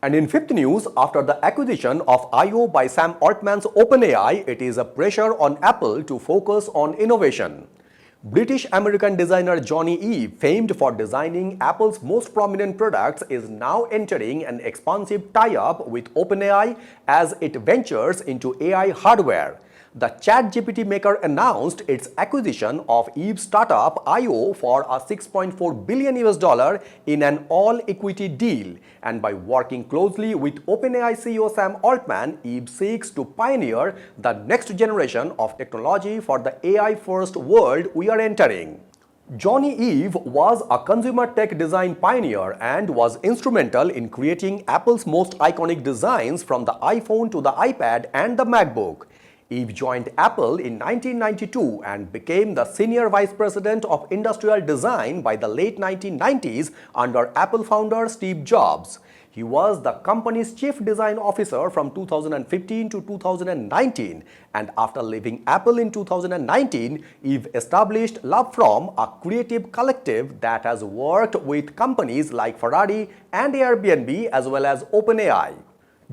And in fifth news, after the acquisition of I/O by Sam Altman's OpenAI, it is a pressure on Apple to focus on innovation. British-American designer Johnny Ive, famed for designing Apple's most prominent products, is now entering an expansive tie-up with OpenAI as it ventures into AI hardware. The ChatGPT maker announced its acquisition of Eve's startup I/O for a 6.4 billion US dollar in an all-equity deal, and by working closely with OpenAI CEO Sam Altman, Eve seeks to pioneer the next generation of technology for the AI-first world we are entering. Johnny Ive was a consumer tech design pioneer and was instrumental in creating Apple's most iconic designs from the iPhone to the iPad and the MacBook. Ive joined Apple in 1992 and became the senior vice president of industrial design by the late 1990s under Apple founder Steve Jobs. He was the company's chief design officer from 2015 to 2019, and after leaving Apple in 2019, Ive established LoveFrom, a creative collective that has worked with companies like Ferrari and Airbnb as well as OpenAI.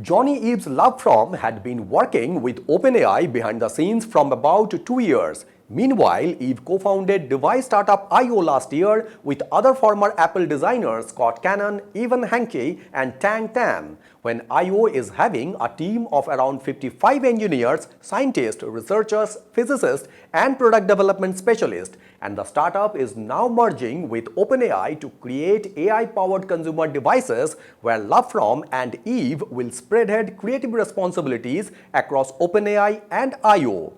Johnny Ive's LoveFrom had been working with OpenAI behind the scenes from about 2 years. Meanwhile, Ive co-founded device startup I/O last year with other former Apple designers Scott Cannon, Evan Hanke, and Tang Tan, when I/O is having a team of around 55 engineers, scientists, researchers, physicists, and product development specialists, and the startup is now merging with OpenAI to create AI-powered consumer devices where LoveFrom and Eve will spearhead creative responsibilities across OpenAI and I/O.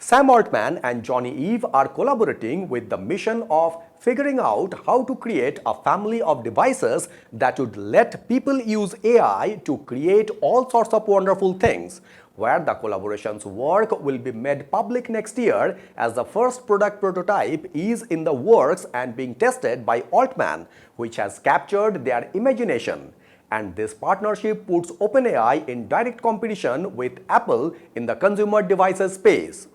Sam Altman and Johnny Ive are collaborating with the mission of figuring out how to create a family of devices that would let people use AI to create all sorts of wonderful things, where the collaboration's work will be made public next year as the first product prototype is in the works and being tested by Altman, which has captured their imagination. And this partnership puts OpenAI in direct competition with Apple in the consumer devices space.